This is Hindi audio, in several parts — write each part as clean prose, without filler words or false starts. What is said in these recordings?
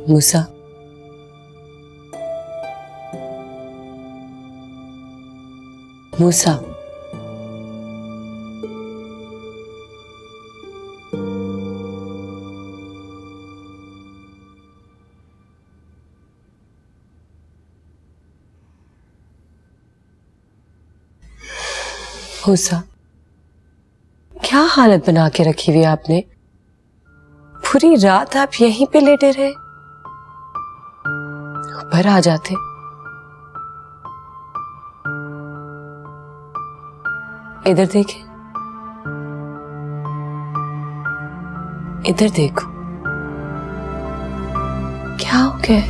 मूसा, मूसा, मूसा, क्या हालत बना के रखी हुई आपने? पूरी रात आप यहीं पे लेटे रहे। ऊपर आ जाते। इधर देखें, इधर देखो, क्या हो गया?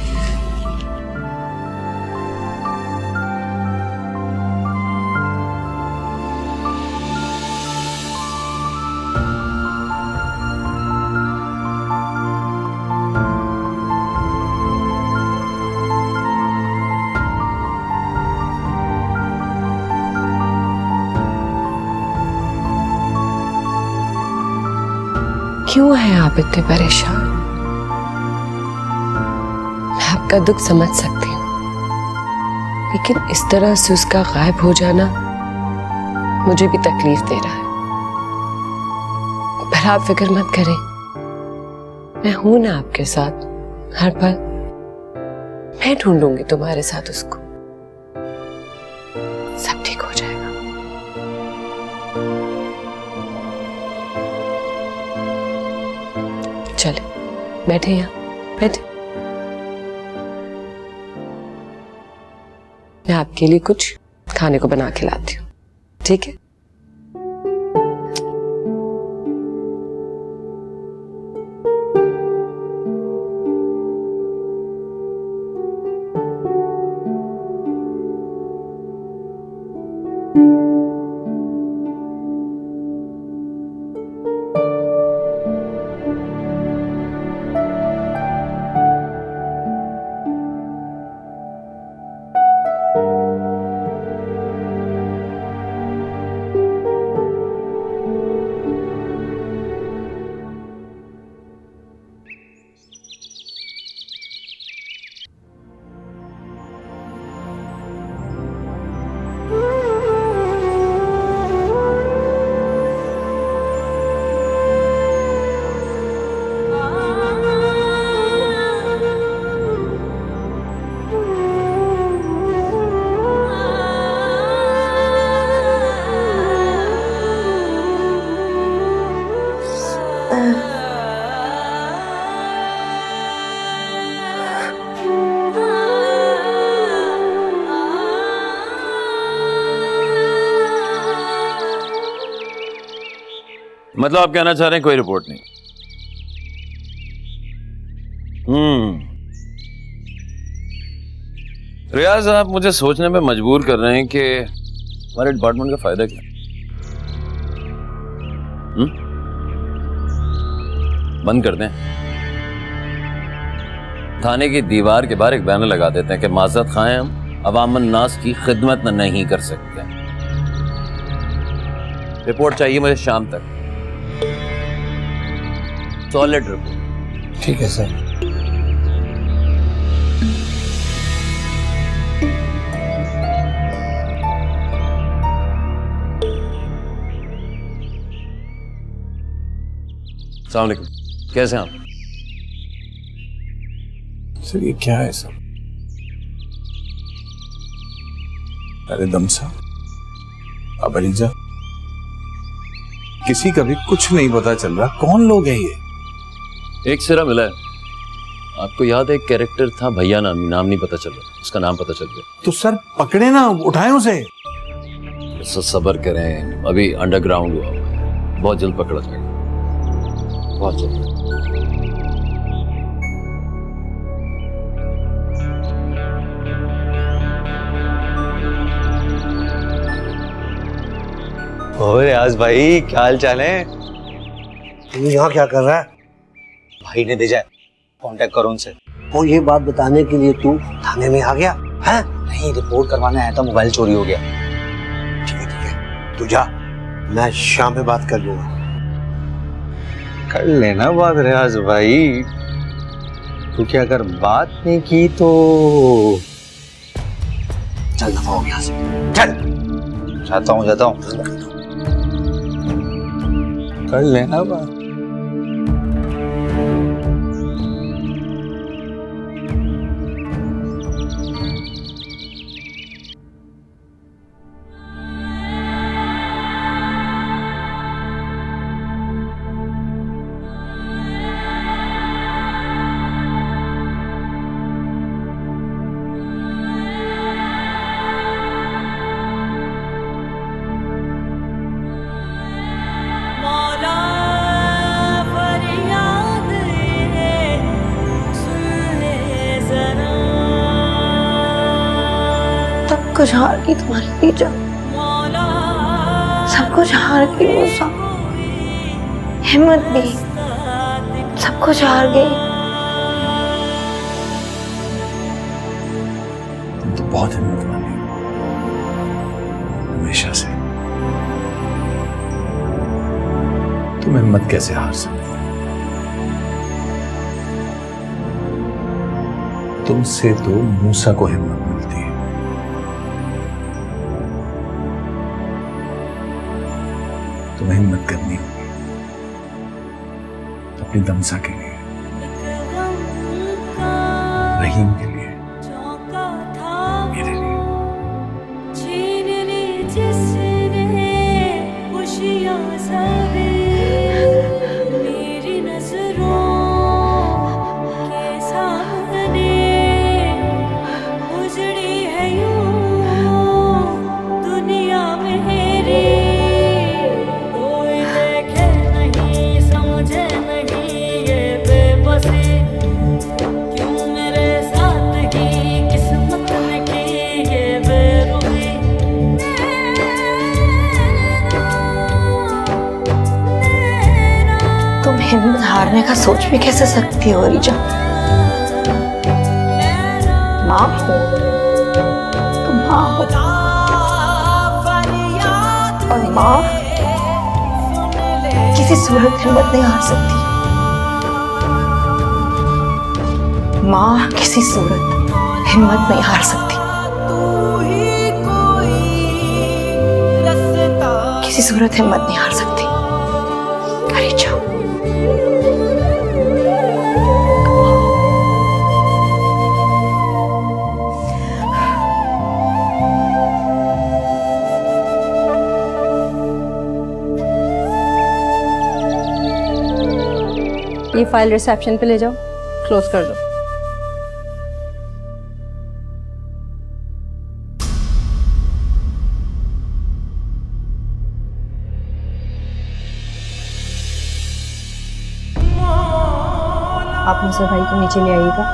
क्यों हैं आप इतने परेशान? मैं आपका दुख समझ सकती हूँ, लेकिन इस तरह से उसका गायब हो जाना मुझे भी तकलीफ दे रहा है। पर आप फिक्र मत करें, मैं हूं ना आपके साथ हर पल। मैं ढूंढूंगी तुम्हारे साथ उसको। सब ठीक हो जाएगा। चले, बैठे यहाँ, बैठे। मैं आपके लिए कुछ खाने को बना के लाती हूँ, ठीक है? मतलब आप कहना चाह रहे हैं कोई रिपोर्ट नहीं? रियाज, आप मुझे सोचने में मजबूर कर रहे हैं कि हमारे डिपार्टमेंट का फायदा क्या? बंद कर दें, थाने की दीवार के बाहर एक बैनर लगा देते हैं कि माजरत खाएं, हम अवामन नास की खिदमत नहीं कर सकते। रिपोर्ट चाहिए मुझे शाम तक, सॉलिड रिपोर्ट। ठीक है सर। अस्सलाम वालेकुम, कैसे हैं आप? सर ये क्या है सर? अरे दमसा, अब अलीजा, किसी का भी कुछ नहीं पता चल रहा कौन लोग हैं ये। एक सिरा मिला है। आपको याद है एक कैरेक्टर था भैया नामी, नाम नहीं पता चल रहा, उसका नाम पता चल गया। तो सर पकड़े ना, उठाए उसे। सब्र करें, अभी अंडरग्राउंड हुआ, बहुत जल्द पकड़ा जाएगा, बहुत जल्द। और रियाज भाई क्या हाल चाल है? तू यहाँ क्या कर रहा है? भाई ने भेजा है, कांटेक्ट करो उनसे। और ये बात बताने के लिए तू थाने में आ गया है? नहीं, रिपोर्ट करवाने आया था, मोबाइल चोरी हो गया। ठीक है, तू जा, मैं शाम में बात कर लूंगा। कर लेना बात रियाज भाई, क्योंकि अगर बात नहीं की तो चल दफा हो यहाँ से, चल। जाता हूँ। कर लेना बात। सब कुछ हार गई तुम्हारी रीजा, सब कुछ हार गई मूसा, हिम्मत भी सब कुछ हार गई। तुम तो बहुत हिम्मत वाली हो, हमेशा से। तुम हिम्मत कैसे हार सकती हो? तुमसे तो मूसा को हिम्मत मिलती है। तुम्हें हिम्मत करनी होगी अपनी दमसा के लिए, रहीम के लिए, मेरे लिए। तुम हिम्मत हारने का सोच भी कैसे सकती हो रीजा? माँ हो, तुम माँ हो, और माँ किसी सूरत हिम्मत नहीं हार सकती। माँ किसी सूरत हिम्मत नहीं हार सकती, किसी सूरत हिम्मत नहीं हार सकती। अरे जाओ। ये फाइल रिसेप्शन पे ले जाओ, क्लोज कर दो। आप मुझसे भाई को नीचे ले आइएगा।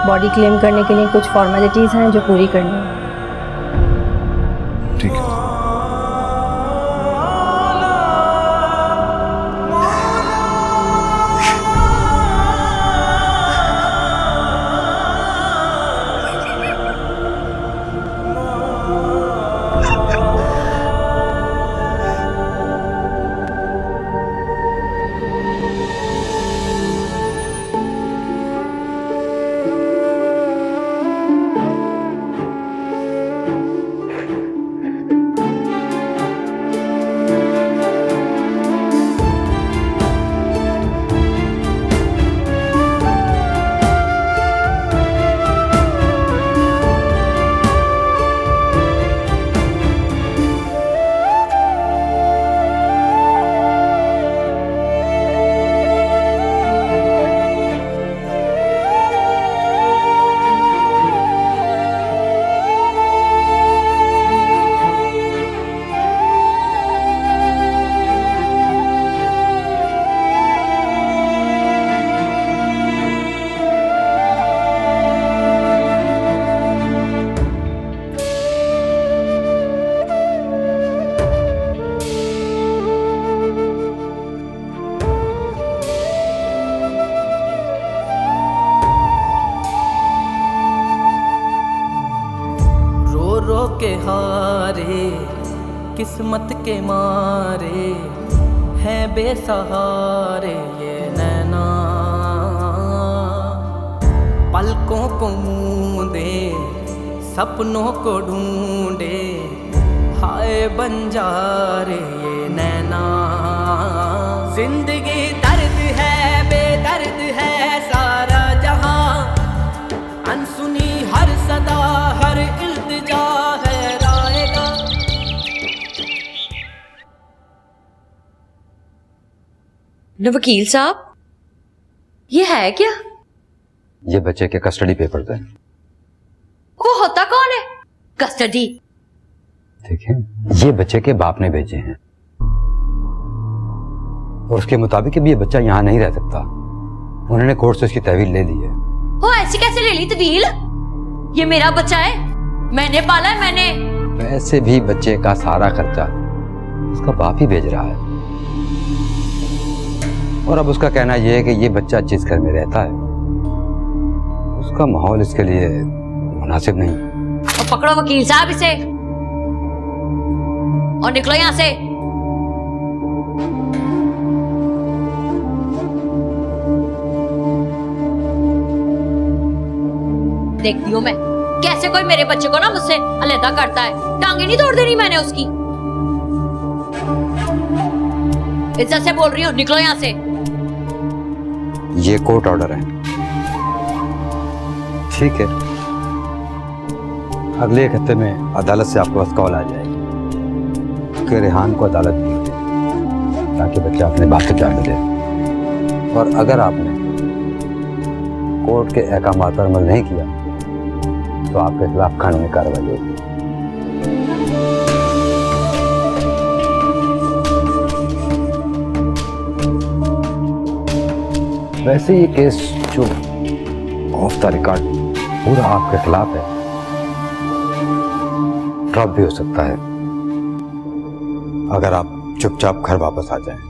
बॉडी क्लेम करने के लिए कुछ फॉर्मेलिटीज हैं जो पूरी करनी है। ठीक है। के हारे किस्मत के मारे हैं बेसहारे ये नैना, पलकों को मूंदे सपनों को ढूंढे हाय बंजारे ये नैना। जिंदगी दर्द है बेदर्द है सारा जहां, अनसुनी हर सदा हर इल्तिजा है राएगा। न वकील साहब, ये है क्या? ये बच्चे के कस्टडी पेपर थे। वो होता कौन है कस्टडी? देखिए, ये बच्चे के बाप ने भेजे हैं और उसके मुताबिक भी ये बच्चा यहाँ नहीं रह सकता। उन्होंने कोर्ट से उसकी तहवील ले ली है। वो ऐसी कैसे ले ली तहवील? ये मेरा बच्चा है, मैंने पाला है, मैंने। वैसे भी बच्चे का सारा खर्चा उसका बाप ही भेज रहा है और अब उसका कहना यह है कि ये बच्चा जिस घर में रहता है उसका माहौल इसके लिए मुनासिब नहीं। और पकड़ो वकील साहब इसे और निकलो यहां से। देखती हूँ मैं कैसे कोई मेरे बच्चे को ना मुझसे अलहदा करता है। टांगे नहीं तोड़ देनी मैंने उसकी। इज्जत से बोल रही हूँ, निकलो यहाँ से। ये कोर्ट ऑर्डर है। ठीक है, अगले 1 हफ्ते में अदालत से आपके पास कॉल आ जाएगी कि रेहान को अदालत दी ताकि बच्चा अपने बाप से जा मिले। और अगर आपने कोर्ट के अहकामात पर अमल नहीं किया तो आपके खिलाफ कानूनी कार्रवाई होगी। वैसे ये केस जो ऑफ द रिकॉर्ड पूरा आपके खिलाफ है, ड्रॉप भी हो सकता है अगर आप चुपचाप घर वापस आ जाएं।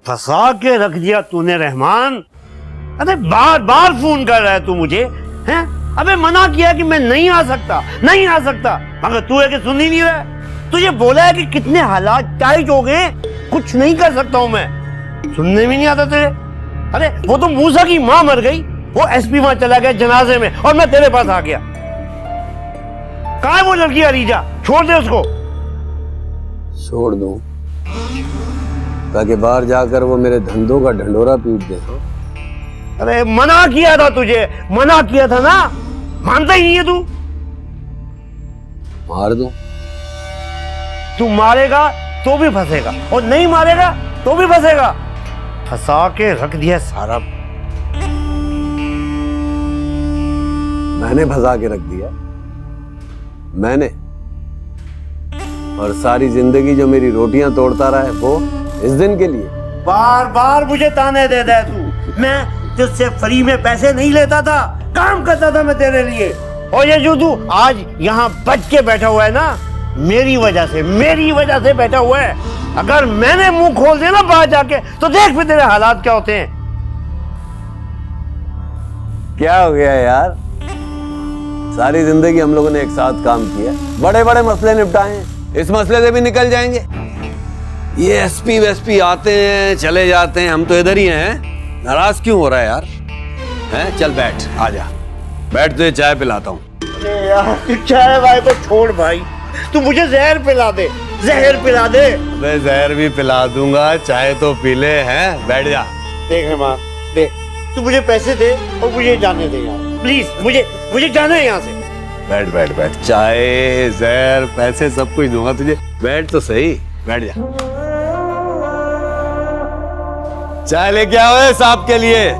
फंसा के रख दिया तूने रहमान। अरे बार बार फोन कर रहा है तू मुझे, हैं? अबे मना किया कि मैं नहीं आ सकता, नहीं आ सकता, मगर तू है कि सुन ही नहीं रहा। तुझे बोला है कि कितने हालात टाइट हो गए, कुछ नहीं कर सकता हूं मैं, सुनने भी नहीं आता तेरे। अरे वो तो मूसा की मां मर गई, वो एसपी वहां चला गया जनाजे में और मैं तेरे पास आ गया। कहां है वो लड़की अरीजा? छोड़ दे उसको। छोड़ दूं ताकि बाहर जाकर वो मेरे धंधों का ढंडोरा पीट दे। अरे मना किया था तुझे, मना किया था ना, मानता ही नहीं है तू। मार दूं? तू मारेगा तो भी फंसेगा और नहीं मारेगा तो भी फंसेगा। फंसा के रख दिया सारा। मैंने फंसा के रख दिया, मैंने। और सारी जिंदगी जो मेरी रोटियां तोड़ता रहा है वो इस दिन के लिए। बार बार मुझे ताने दे दे तू। मैं तुझसे फ्री में पैसे नहीं लेता था, काम करता था मैं तेरे लिए। और ये जो तू आज यहाँ बच के बैठा हुआ है ना, मेरी वजह से बैठा हुआ है। अगर मैंने मुंह खोल दिया ना बाहर जाके, तो देख फिर तेरे हालात क्या होते हैं। क्या हो गया यार, सारी जिंदगी हम लोगों ने एक साथ काम किया, बड़े बड़े मसले निपटाए, इस मसले से भी निकल जाएंगे। ये एसपी वेसपी आते हैं चले जाते हैं, हम तो इधर ही हैं। नाराज क्यों हो रहा है यार? हैं? चल बैठ, आजा बैठ, तुझे चाय पिलाता हूँ। अरे यार तू चाय भाई को छोड़ भाई, तू मुझे जहर पिला दे, जहर पिला दे। मैं जहर भी पिला दूंगा, चाय तो पी ले। हैं? बैठ जा। देख रहमान, देख तू मुझे पैसे दे और मुझे जाने दे यार, प्लीज मुझे जाना है यहाँ से। बैठ बैठ बैठ, चाय जहर पैसे सब कुछ दूंगा तुझे, बैठ तो सही, बैठ जा। चाय लेके आओ है साहब के लिए।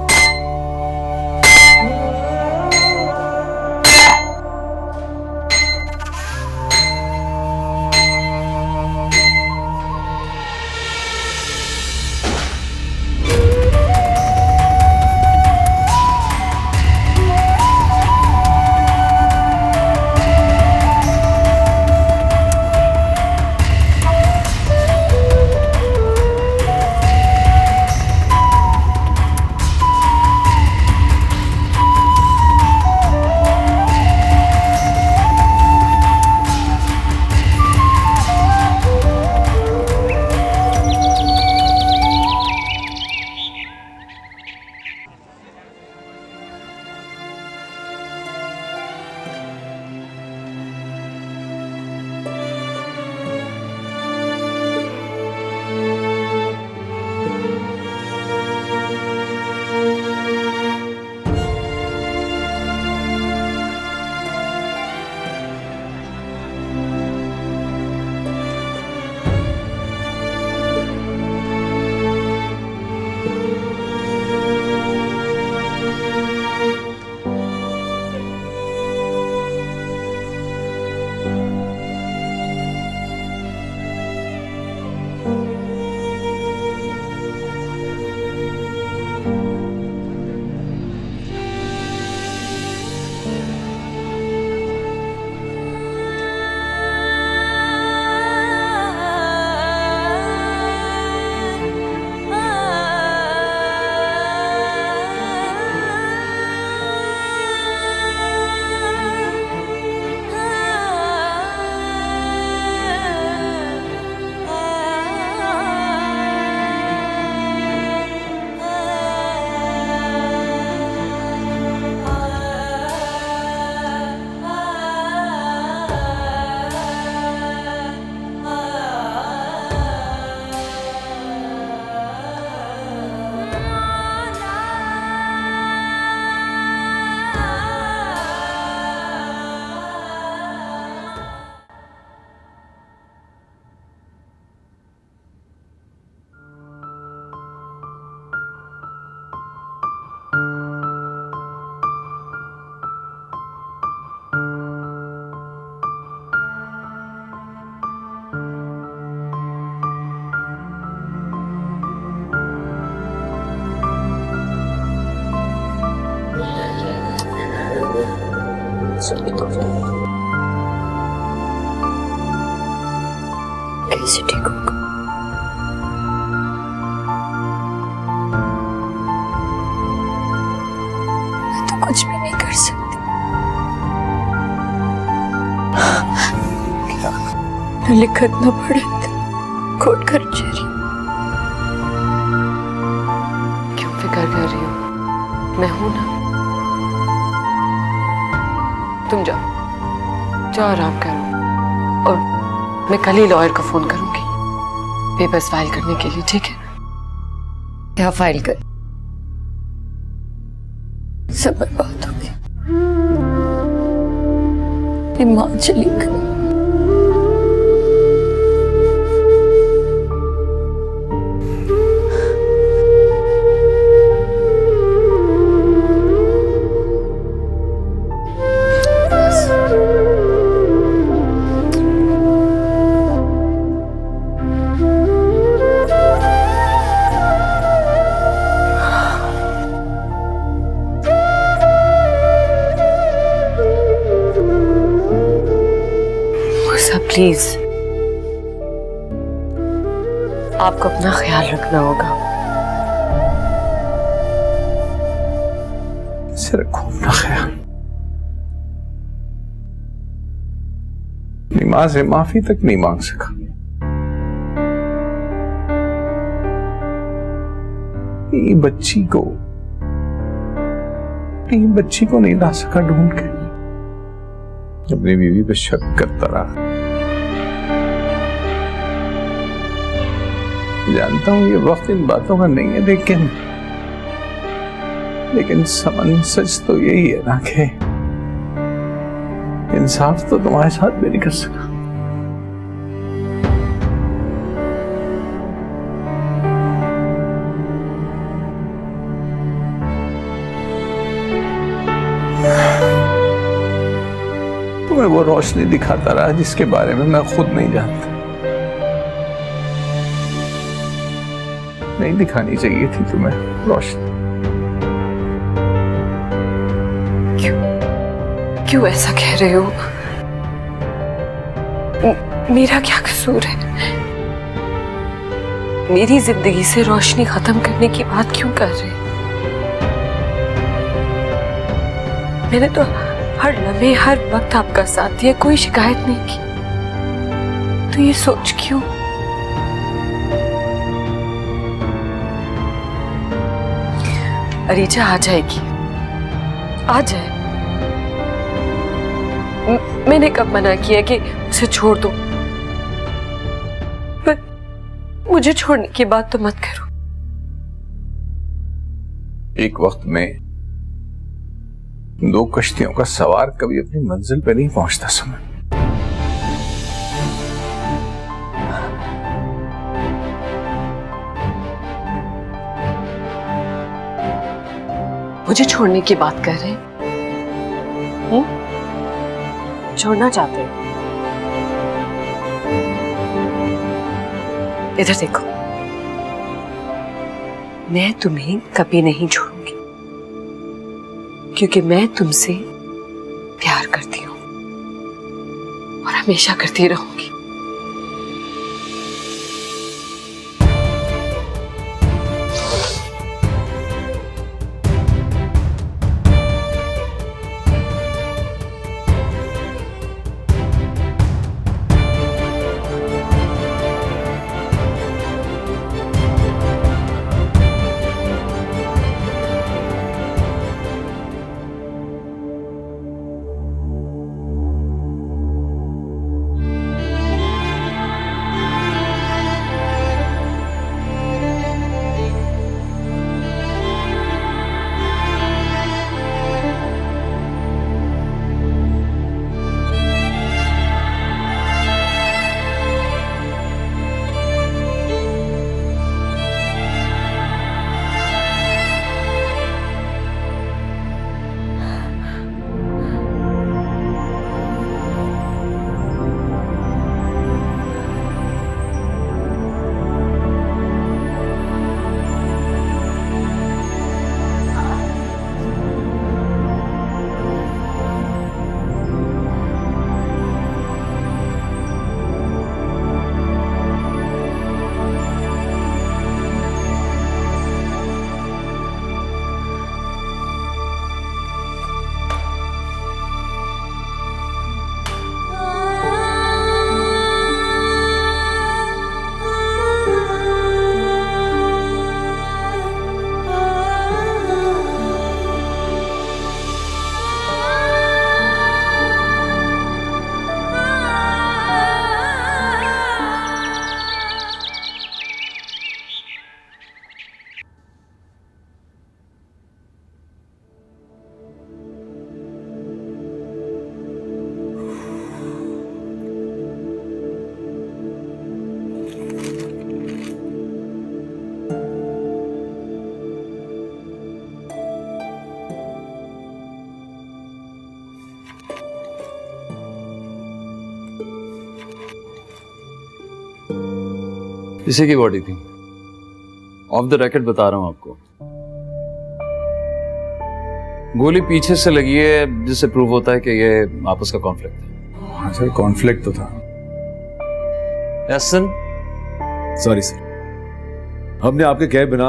कैसे ठीक होगा? मैं तो कुछ भी नहीं कर सकती। लिखत न पड़े कोर्ट कचहरी। क्यों फिक्र कर रही हो? मैं हूं ना। तुम जाओ आराम करो, और मैं कल ही लॉयर को फोन करूंगी पेपर्स फाइल करने के लिए, ठीक है? क्या फाइल कर? सब बर्बाद हो गई। मेरी मां चली गई। प्लीज आपको अपना ख्याल रखना होगा। से रखो अपना ख्याल। अपनी मां से माफी तक नहीं मांग सका। ये बच्ची को नहीं ला सका ढूंढ के। अपनी बीवी पे शक करता रहा। जानता हूं ये वक्त इन बातों का नहीं है, लेकिन समन सच तो यही है ना कि इंसाफ तो तुम्हारे साथ भी नहीं कर सका। तुम्हें वो रोशनी दिखाता रहा जिसके बारे में मैं खुद नहीं जानता। नहीं दिखानी चाहिए थी तुम्हें रोशनी। क्यों ऐसा कह रहे हो? मेरा क्या कसूर है? मेरी जिंदगी से रोशनी खत्म करने की बात क्यों कर रहे? मैंने तो हर लम्हे हर वक्त आपका साथ दिया, कोई शिकायत नहीं की, तो ये सोच क्यों? अरीजा आ जाएगी, आ जाए। मैंने कब मना किया कि उसे छोड़ दो? पर मुझे छोड़ने की बात तो मत करो। एक वक्त में दो कश्तियों का सवार कभी अपनी मंजिल पे नहीं पहुंचता समय। मुझे छोड़ने की बात कर रहे हैं? छोड़ना चाहते हो? इधर देखो, मैं तुम्हें कभी नहीं छोड़ूंगी, क्योंकि मैं तुमसे प्यार करती हूं और हमेशा करती रहूंगी। इसी की बॉडी थी, ऑफ द रैकेट बता रहा हूं आपको। गोली पीछे से लगी है, जिससे प्रूव होता है कि ये आपस का कॉन्फ्लिक्ट है। हाँ सर, कॉन्फ्लिक्ट तो था, एहसन, सॉरी सर, हमने आपके कहे बिना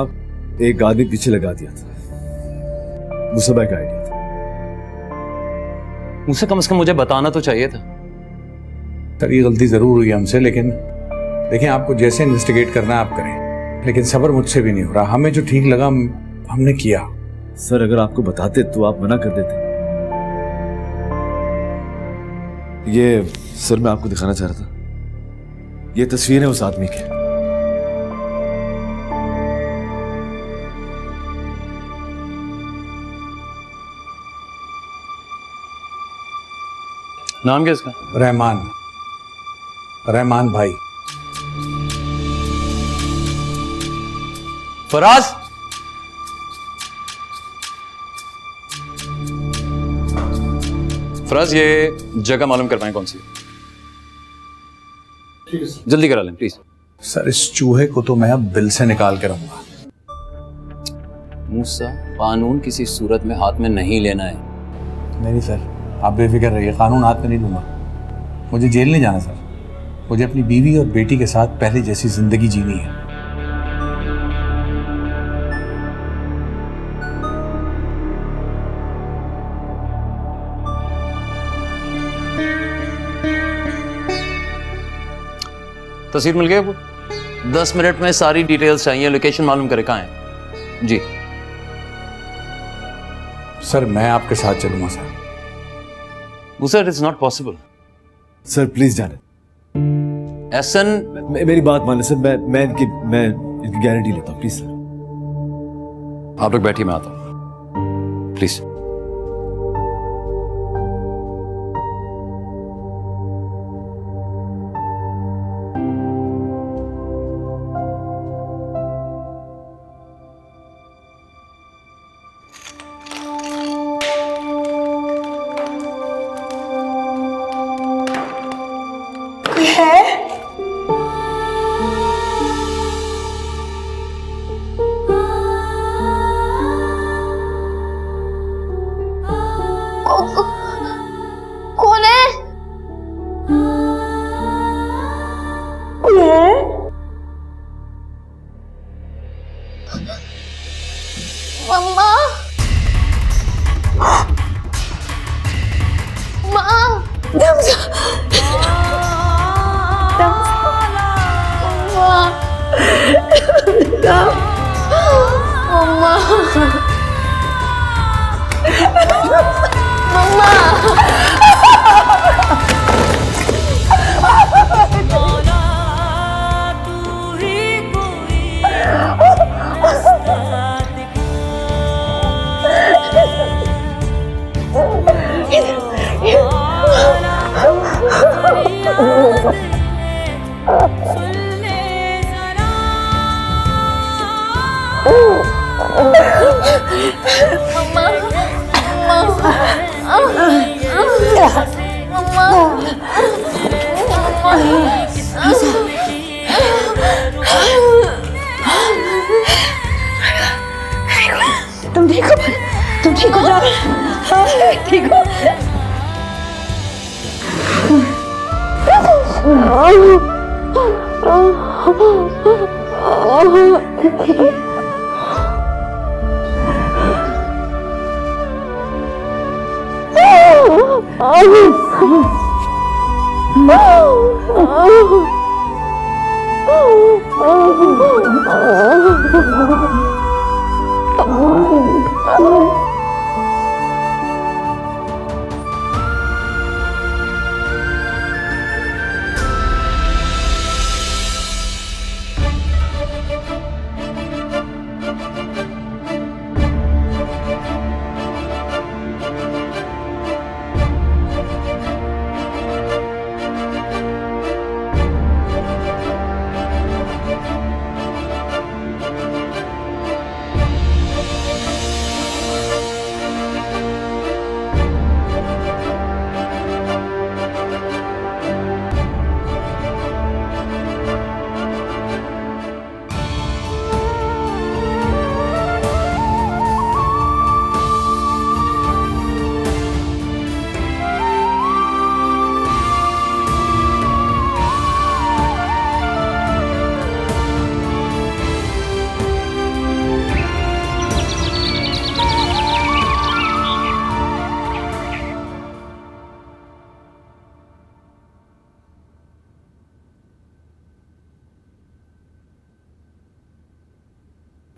एक आदमी पीछे लगा दिया था। मुसबा का आइडिया था। मुझसे कम से कम मुझे बताना तो चाहिए था। सर ये गलती जरूर हुई हमसे, लेकिन देखिए आपको जैसे इन्वेस्टिगेट करना है आप करें, लेकिन सब्र मुझसे भी नहीं हो रहा। हमें जो ठीक लगा हमने किया। सर अगर आपको बताते तो आप मना कर देते। ये सर मैं आपको दिखाना चाह रहा था, ये तस्वीर है उस आदमी की। नाम क्या इसका? रहमान भाई। फराज, फराज ये जगह मालूम कर पाए कौन सी? जल्दी करा लें प्लीज। सर इस चूहे को तो मैं अब बिल से निकाल के रहूंगा। मूसा, कानून किसी सूरत में हाथ में नहीं लेना है। नहीं सर, आप बेफिक्र रहिए, कानून हाथ में नहीं लूंगा। मुझे जेल नहीं जाना सर, मुझे अपनी बीवी और बेटी के साथ पहले जैसी जिंदगी जीनी है। तस्वीर मिल गई आपको? 10 मिनट में सारी डिटेल्स चाहिए, लोकेशन मालूम करे कहाँ है। जी सर मैं आपके साथ चलूंगा sir. Musa, it is not possible. Sir please जाने। एहसन, मेरी बात माने सर, मैं इनकी गारंटी लेता हूँ, प्लीज सर। आप लोग बैठिए, मैं आता हूँ प्लीज। कौन है? मम्मा, माँ, दमसा, मम्मा, मम्मा, तुम ठीक हो? तुम ठीक हो जान? ठीक हो?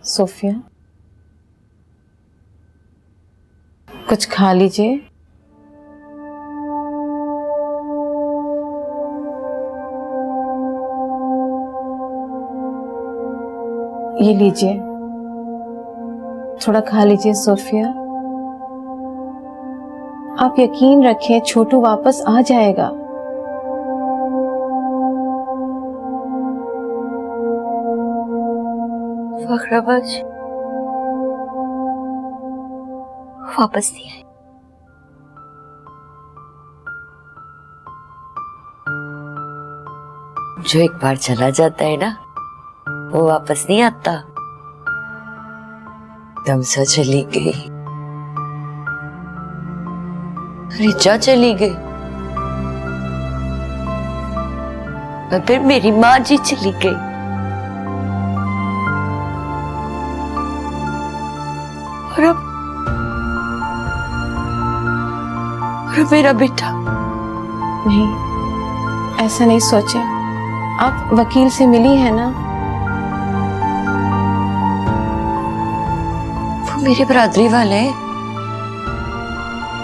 सोफिया, कुछ खा लीजिए। ये लीजिए, थोड़ा खा लीजिए सोफिया। आप यकीन रखें, छोटू वापस आ जाएगा। फखराबाज वापस नहीं आए। जो एक बार चला जाता है ना, वो वापस नहीं आता। तमसा चली गई, रिचा चली गई, और फिर मेरी माँ जी चली गई। और अब मेरा बेटा। नहीं, ऐसा नहीं सोचे। आप वकील से मिली है ना? वो मेरे बरादरी वाले हैं।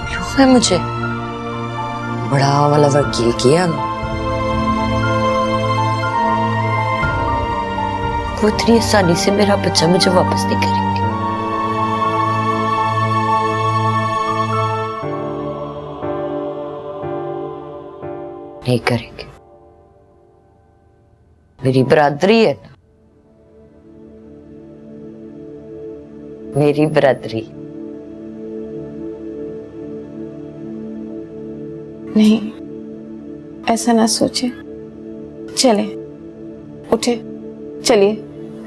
क्यों है मुझे बड़ा वाला वकील किया? वो इतनी आसानी से मेरा बच्चा मुझे वापस नहीं करेंगे। नहीं करेंगे। मेरी बरादरी है ना, मेरी बरादरी। नहीं, ऐसा ना सोचे। चले, उठे, चलिए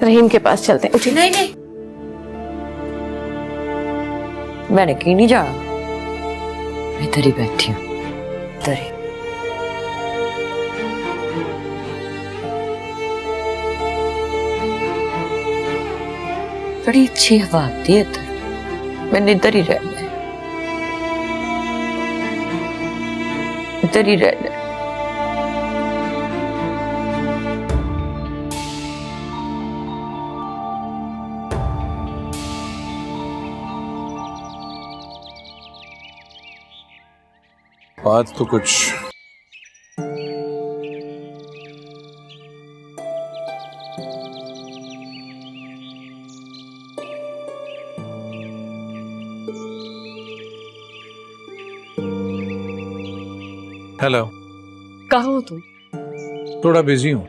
रहीम के पास चलते हैं। उठे। नहीं नहीं, मैंने कहीं नहीं जाना। मैं इधर ही बैठी हूँ, इधर ही। बड़ी अच्छी हवा आती है इधर। मैंने इधर ही रहना है, इधर ही रहना है। बात तो कुछ हेलो, कहाँ हो तुम? थोड़ा बिजी हूँ,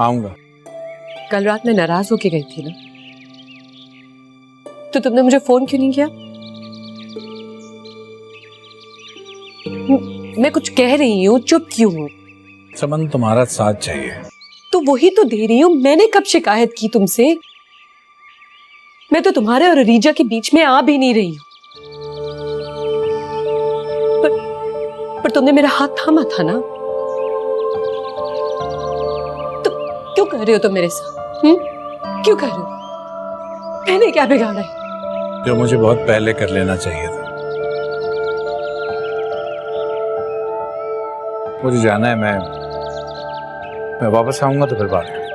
आऊंगा। कल रात मैं नाराज होके गई थी ना, तो तुमने मुझे फोन क्यों नहीं किया? मैं कुछ कह रही हूँ, चुप क्यों हूँ? समन, तुम्हारा साथ चाहिए। तो वही तो दे रही हूँ। मैंने कब शिकायत की तुमसे? मैं तो तुम्हारे और रीजा के बीच में आ भी नहीं रही हूँ, पर तुमने मेरा हाथ थामा था ना। तो क्यों कर रहे हो तुम मेरे साथ? क्यों कर रहे हो? मैंने क्या बिगाड़ा है? जो मुझे बहुत पहले कर लेना चाहिए था। मुझे जाना है, मैं वापस आऊंगा तो फिर बात करेंगे।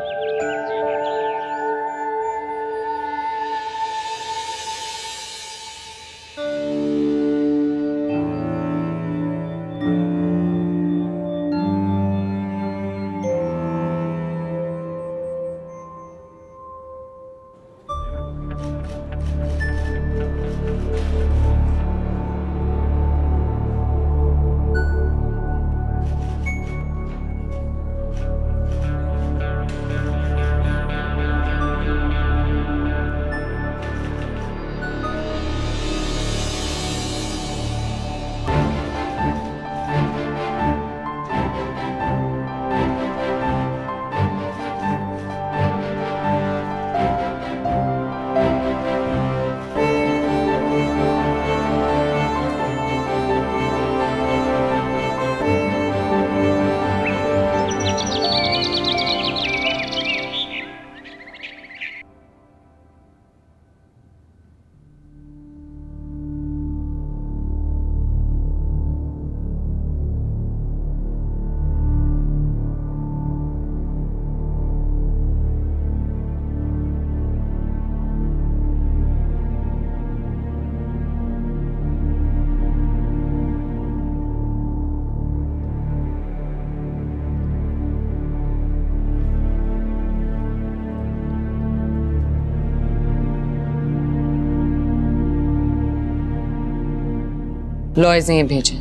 लॉयर्स ने ये भेजे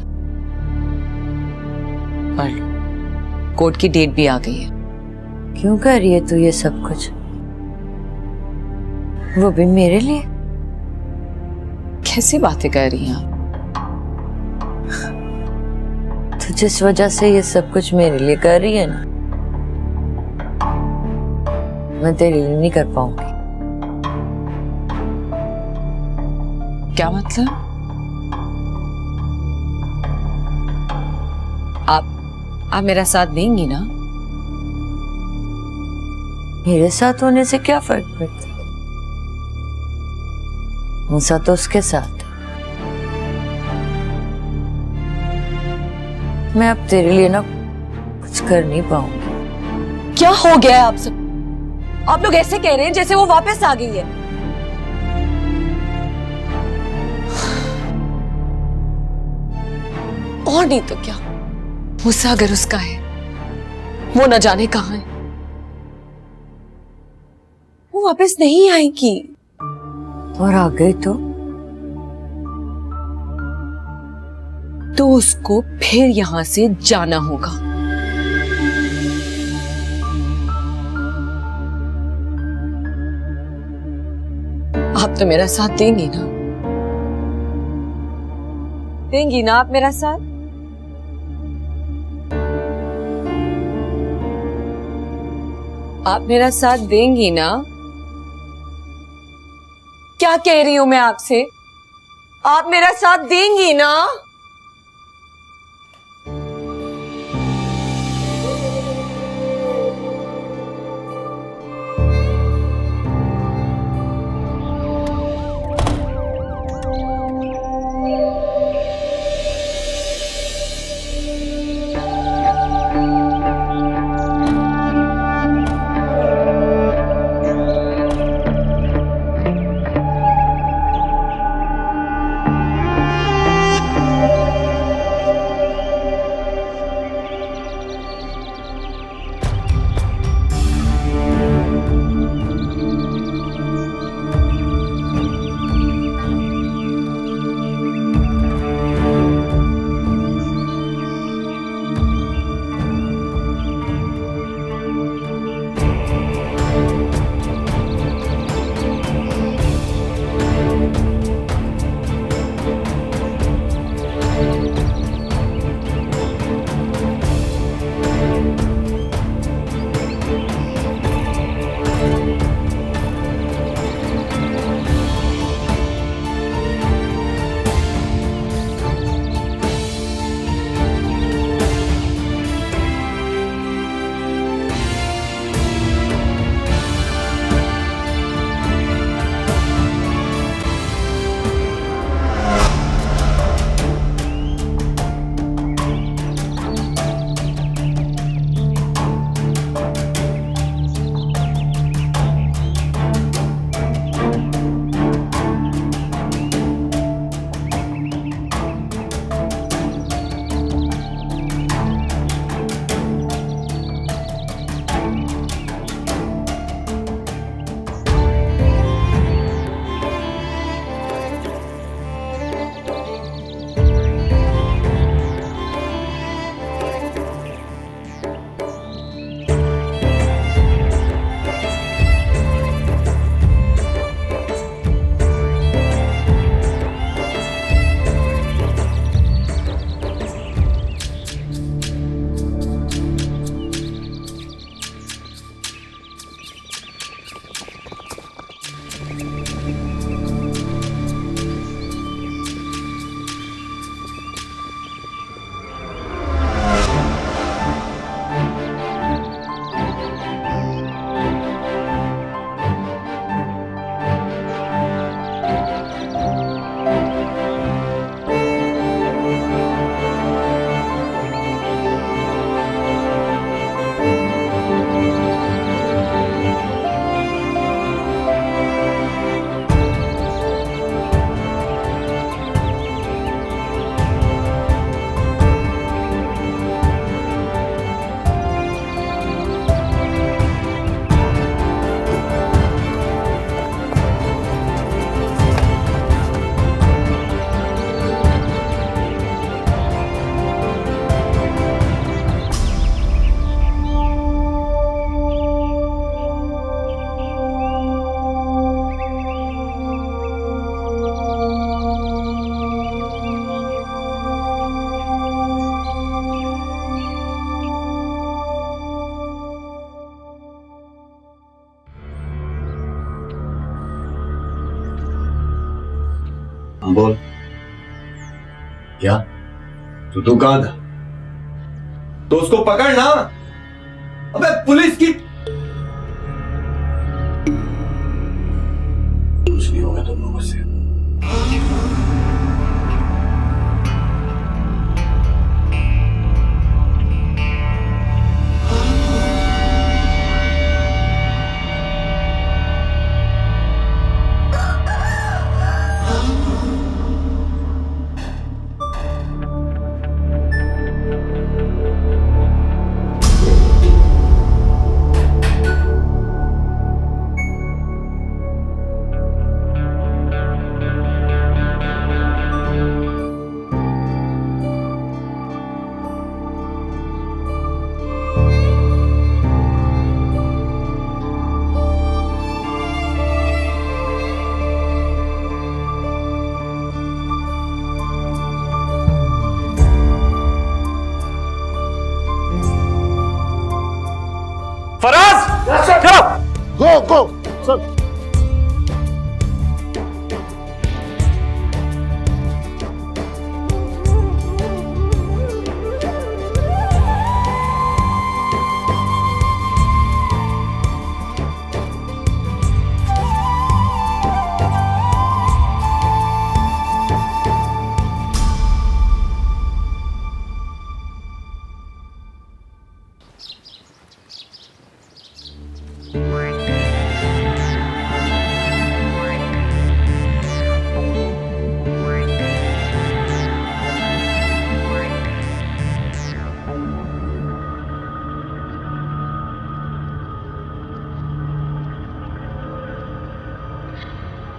और कोर्ट की डेट भी आ गई है। क्यों कर रही है तू ये सब कुछ, वो भी मेरे लिए? कैसी बातें कर रही हैं आप? तो जिस वजह से ये सब कुछ मेरे लिए कर रही है ना, मैं तेरे लिए नहीं कर पाऊंगी। क्या मतलब? आप मेरा साथ देंगी ना? मेरे साथ होने से क्या फर्क पड़ता? मूसा तो उसके साथ है। मैं अब तेरे लिए ना कुछ कर नहीं पाऊंगी। क्या हो गया है आप सब? आप लोग ऐसे कह रहे हैं जैसे वो वापस आ गई है। और नहीं तो क्या, मूसा अगर उसका है, वो न जाने कहां है। वो वापस नहीं आएगी। और आ गई तो उसको फिर यहां से जाना होगा। आप तो मेरा साथ देंगी ना? देंगी ना आप मेरा साथ? आप मेरा साथ देंगी ना? क्या कह रही हूं मैं आपसे? आप मेरा साथ देंगी ना? बोल क्या? तू कहां था? तो उसको पकड़ ना। अबे पुलिस की कुछ नहीं होगा तुम लोगों से। फराज, चलो, गो, चल।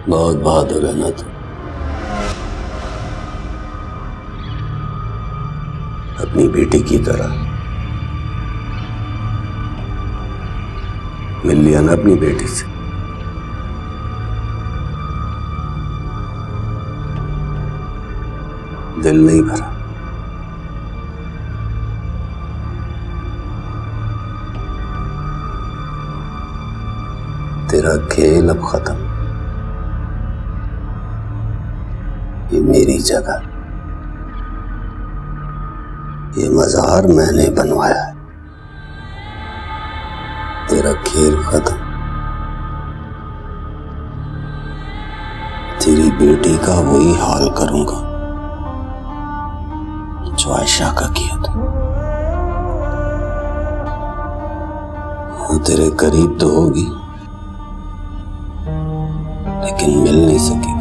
बहुत बहादुर है ना तू। अपनी बेटी की तरह मिल लिया ना अपनी बेटी से। दिल नहीं भरा। तेरा खेल अब खत्म। ये मेरी जगह, ये मज़ार मैंने बनवाया है। तेरा खेल खत्म। तेरी बेटी का वही हाल करूंगा जो आयशा का किया था। वो तेरे करीब तो होगी लेकिन मिल नहीं सकेगी।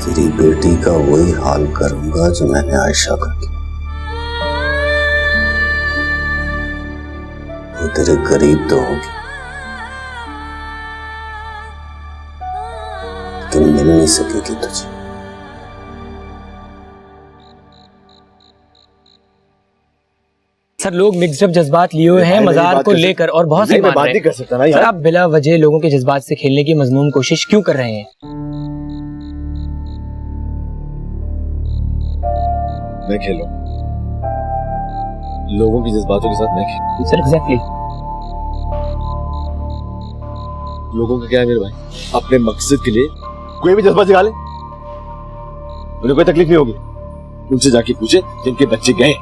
तेरी बेटी का वही हाल करूंगा जो मैंने आयशा का किया। वो तेरे करीब तो होगी लेकिन मिल नहीं सकेगी तुझे। सर लोग मिक्स्ड अप जज्बात लिए हुए हैं मजार को लेकर और बहुत सी बात नहीं कर सकता ना यार। सर आप बिला वजह लोगों के जज्बात से खेलने की मजमून कोशिश क्यों कर रहे हैं? मैं खेलूं लोगों की जज्बातों के साथ मैं खेलूं। Sir exactly. लोगों का क्या है मेरे भाई, अपने मकसद के लिए कोई भी जज्बा जगा ले, उन्हें कोई तकलीफ नहीं होगी। उनसे जाके पूछे जिनके बच्चे गए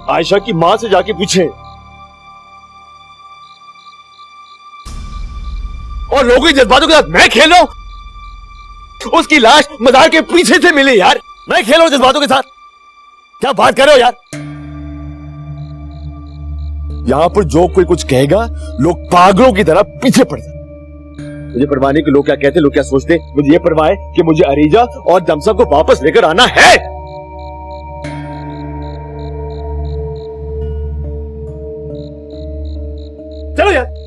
आयशा की माँ से जाके पूछे। और लोगों के जज्बातों के साथ मैं खेल रहा हूं? उसकी लाश मजार के पीछे से मिली यार, मैं खेल रहा हूं जज्बातों के साथ? क्या बात कर रहे हो यार? यहां पर जो कोई कुछ कहेगा लोग पागलों की तरह पीछे पड़ जाते। मुझे परवाह नहीं कि लोग क्या कहते, लोग क्या सोचते। मुझे ये परवाह है कि मुझे अरीजा और दमसम को वापस लेकर आना है। चलो यार।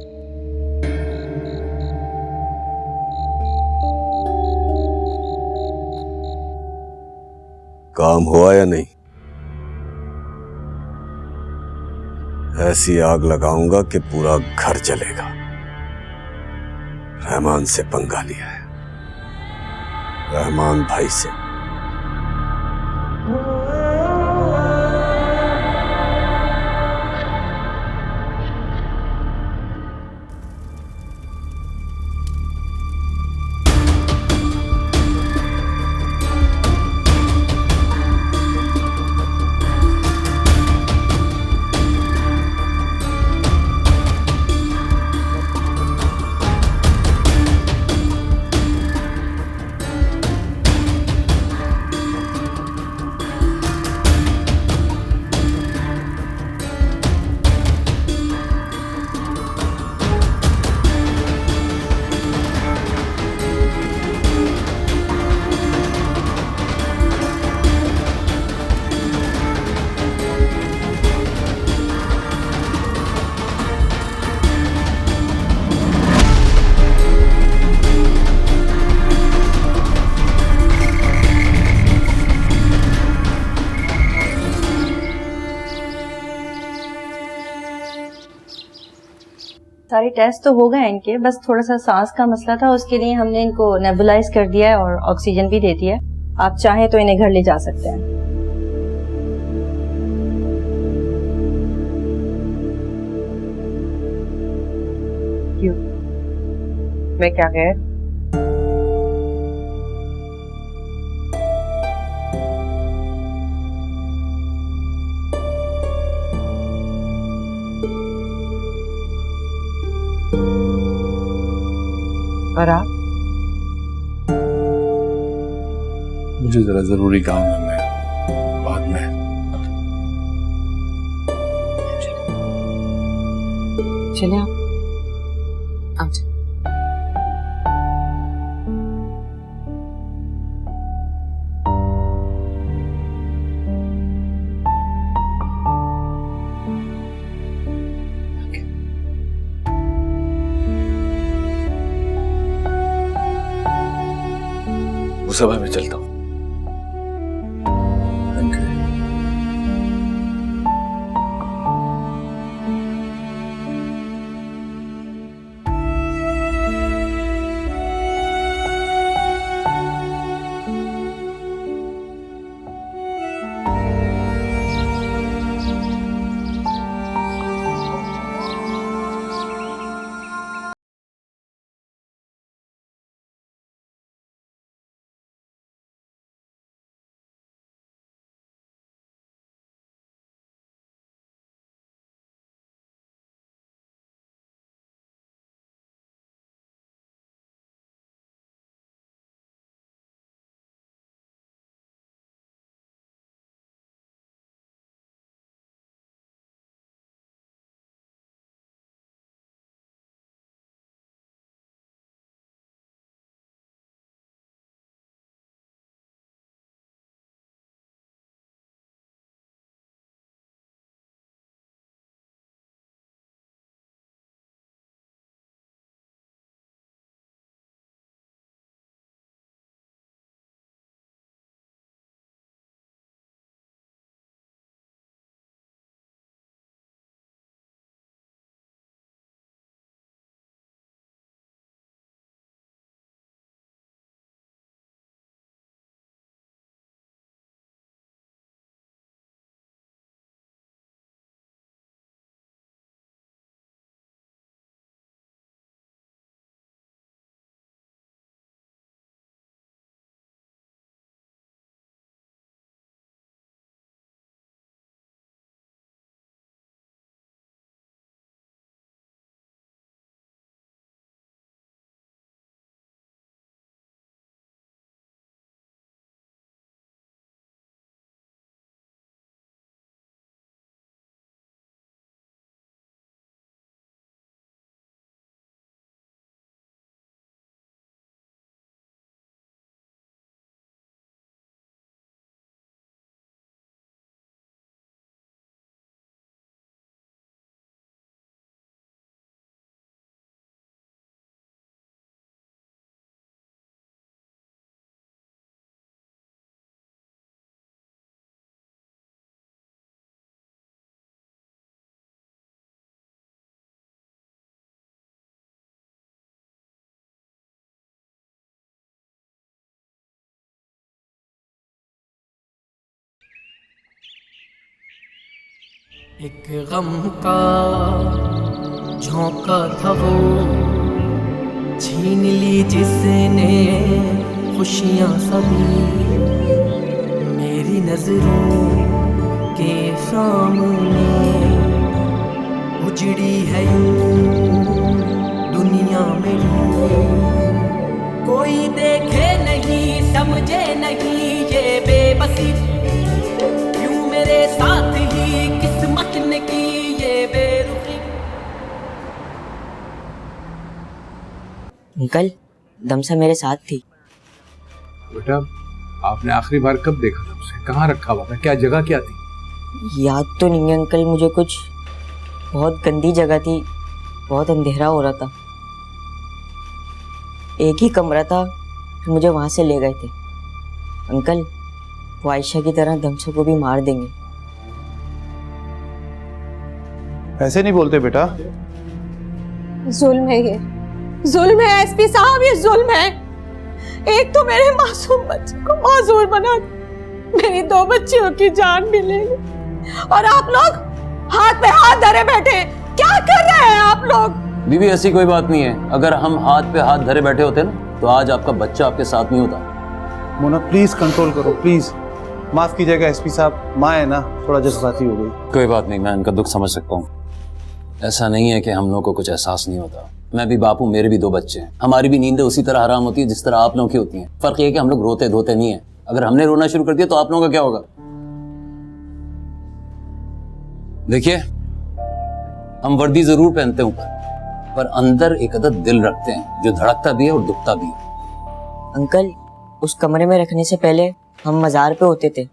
काम हुआ या नहीं? ऐसी आग लगाऊंगा कि पूरा घर जलेगा। रहमान से पंगा लिया है, रहमान भाई से। सारे टेस्ट तो हो गए इनके, बस थोड़ा सा सांस का मसला था, उसके लिए हमने इनको नेबुलाइज कर दिया है और ऑक्सीजन भी दे दिया है। आप चाहें तो इन्हें घर ले जा सकते हैं। क्यों? मैं क्या कह? और आप? मुझे जरा जरूरी काम है, मैं बाद में। चले आप जाओ। उस समय मैं चलता हूं। एक गम का झोंका था वो, छीन ली जिसने खुशियां सभी मेरी नजरों के सामने। उजड़ी है यूं दुनिया मेरी, कोई देखे नहीं समझे नहीं ये बेबसी, क्यों मेरे साथ ही किस्मत ने की ये बेरुखी। अंकल, दमसा मेरे साथ थी। बेटा, आपने आखिरी बार कब देखा था उसे? कहाँ रखा हुआ था? क्या जगह क्या थी? याद तो नहीं है अंकल मुझे, कुछ बहुत गंदी जगह थी, बहुत अंधेरा हो रहा था, एक ही कमरा था, फिर मुझे वहां से ले गए थे। अंकल, वो आयशा की तरह दमसा को भी मार देंगे। ऐसे नहीं बोलते बेटा। जुल्म है ये, जुल्म है एसपी साहब, ये जुल्म है। एक तो मेरे मासूम बच्चे को माजूर बना, मेरी 2 बच्चियों की जान भी ले ली, और आप लोग हाथ पे हाथ धरे बैठे, क्या कर रहे हैं आप लोग? बीबी, ऐसी कोई बात नहीं है। अगर हम हाथ पे हाथ धरे बैठे होते ना, तो आज आपका बच्चा आपके साथ नहीं होता। मोना प्लीज कंट्रोल करो, प्लीज। माफ कीजिएगा एसपी साहब, माँ है ना, थोड़ा जज्बाती हो गई। कोई बात नहीं, मैं उनका दुख समझ सकता हूँ। ऐसा नहीं है कि हम लोगों को कुछ एहसास नहीं होता। मैं भी बाप हूँ, मेरे भी 2 बच्चे हैं, हमारी भी नींदें उसी तरह हराम होती है जिस तरह आप लोगों की होती हैं। फर्क ये है कि हम लोग रोते धोते नहीं है। अगर हमने रोना शुरू कर दिया तो आप लोगों का क्या होगा? देखिए, हम वर्दी जरूर पहनते हैं ऊपर, पर अंदर एक अदद दिल रखते हैं जो धड़कता भी है और दुखता भी है। अंकल, उस कमरे में रखने से पहले हम मजार पे होते थे।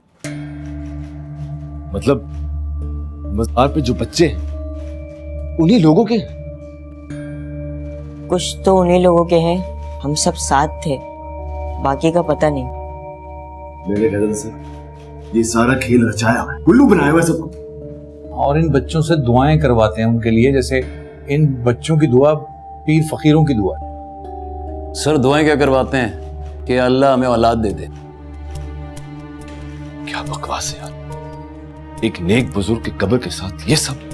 मतलब मजार पे जो बच्चे उन्हीं लोगों के? कुछ तो उन्हीं लोगों के हैं, हम सब साथ थे, बाकी का पता नहीं। मेरे ख्याल से ये सारा खेल रचाया हुआ है, उल्लू बनाया हुआ है सबको। और इन बच्चों से दुआएं करवाते हैं उनके लिए, जैसे इन बच्चों की दुआ पीर फकीरों की दुआ। सर, दुआएं क्या करवाते हैं कि अल्लाह हमें औलाद दे दे। क्या बकवास है यार, एक नेक बुजुर्ग की कब्र के साथ ये सब।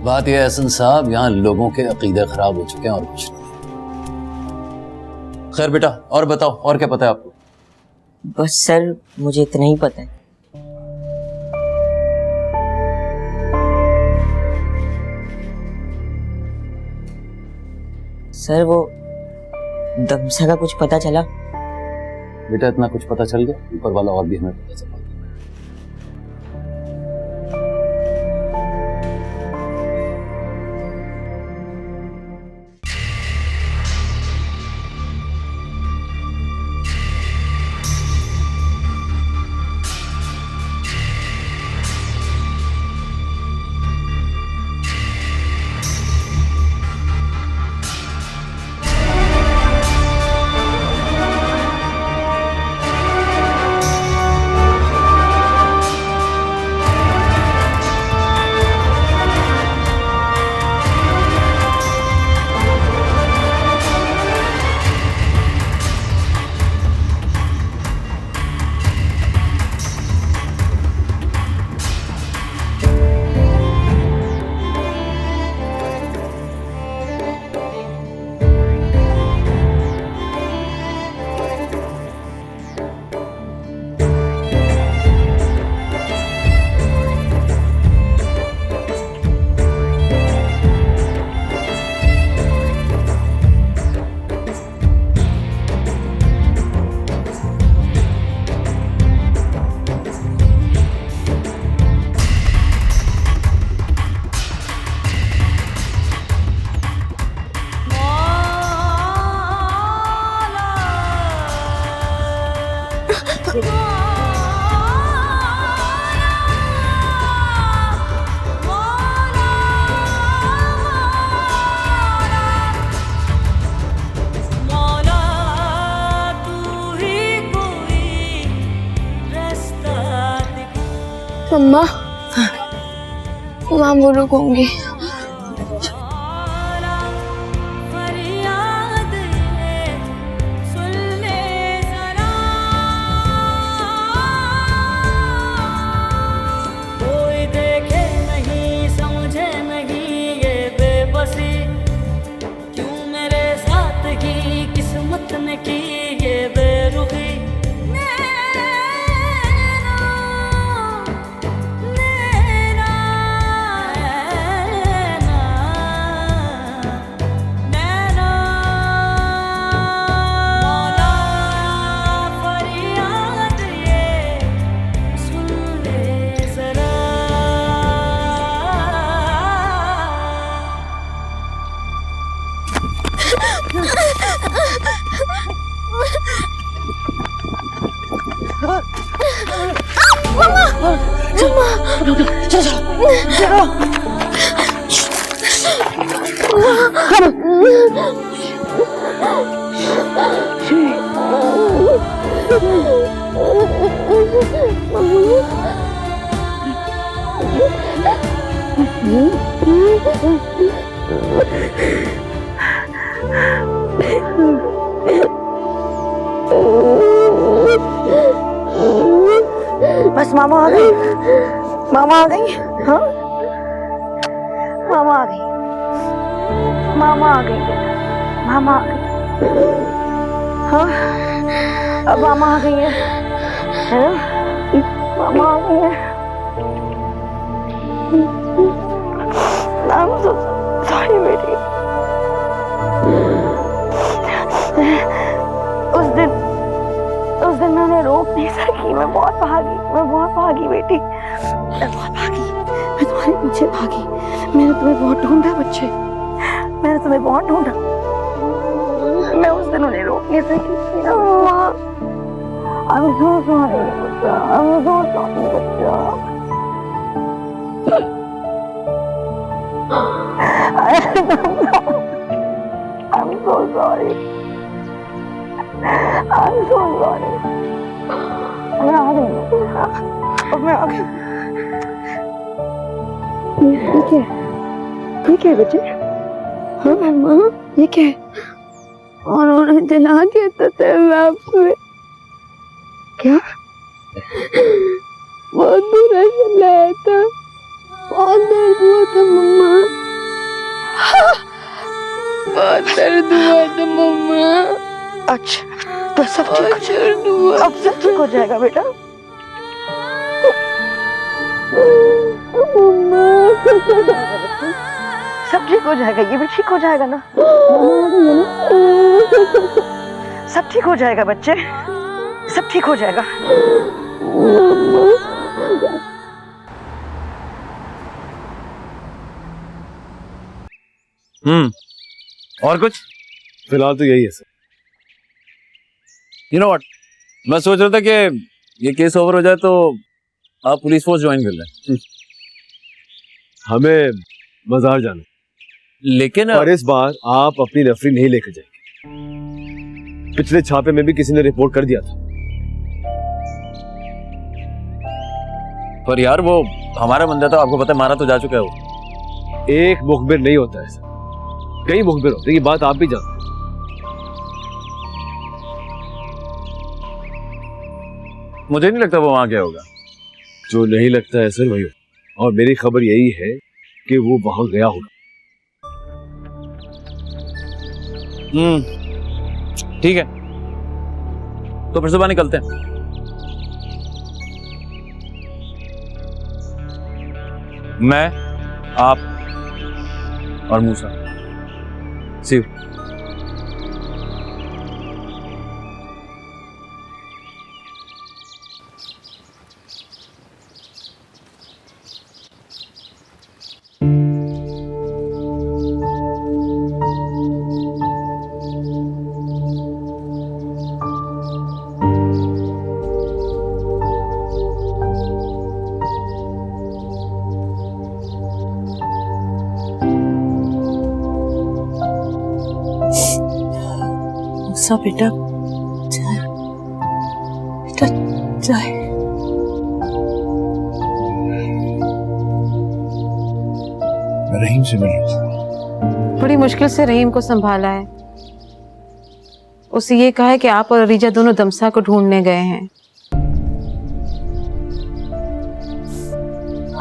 बात यह है हसन साहब, यहाँ लोगों के अकीदे खराब हो चुके हैं और कुछ नहीं। खैर बेटा, और बताओ, और क्या पता है आपको? बस सर, मुझे इतना ही पता है। सर, वो दमसा का कुछ पता चला? बेटा, इतना कुछ पता चल गया, ऊपर वाला और भी हमें पता चला। मम्मा, वहाँ वो लोग होंगे। कोई देखे नहीं बस मामा आ गई, मामा आ गई। हाँ मामा आ गई, मामा आ गई, मामा आ गई। हाँ अब मामा आ गई है ना? मामा आ गई है। I'm so sorry बेटी। उस दिन मैंने रोक नहीं सकी, मैं बहुत भागी बेटी, मैं बहुत भागी, मैं तुम्हारे पीछे भागी, मैंने तुम्हें बहुत ढूंढा बच्चे, मैंने तुम्हें बहुत ढूंढा, मैं उस दिन उन्हें रोक नहीं सकी। I'm so sorry बच्चा, I'm so sorry बच्चा। I'm so sorry। I'm so sorry। मैं आ गई, अब मैं आ गई। ये क्या है बच्चे? हाँ मम्मा ये क्या है? और उन्हें जला दिया था तैयार में। क्या? बहुत बुरा जलाया था, बहुत दर्द हुआ था मम्मा, बहुत दर्द हुआ था मम्मा। अच्छा तो सब ठीक हुआ, अब सब ठीक हो जाएगा बेटा। मम्मा सब ठीक हो जाएगा, ये भी ठीक हो जाएगा ना? सब ठीक हो जाएगा बच्चे, सब ठीक हो जाएगा। और कुछ? फिलहाल तो यही है सर। यू नो व्हाट, मैं सोच रहा था कि ये केस ओवर हो जाए तो आप पुलिस फोर्स ज्वाइन कर लें। हमें मजार जाना, लेकिन और इस बार आप अपनी रेफरी नहीं लेकर जाएंगे। पिछले छापे में भी किसी ने रिपोर्ट कर दिया था। पर यार वो हमारा बंदा था, आपको पता है, मारा तो जा चुका है वो। एक मुखबिर नहीं होता है सर, कई मुखबिर होते हैं, ये बात आप भी जानते हैं। मुझे नहीं लगता वो वहां गया होगा। जो नहीं लगता है सर वही होगा, और मेरी खबर यही है कि वो वहां गया होगा। ठीक है, तो फिर सुबह निकलते हैं। मैं, आप और मूसा। सी यू। सा बेटा चाय। रहीम से मिलो। बड़ी मुश्किल से रहीम को संभाला है। उसे ये कहा है कि आप और अरीजा दोनों दमसा को ढूंढने गए हैं।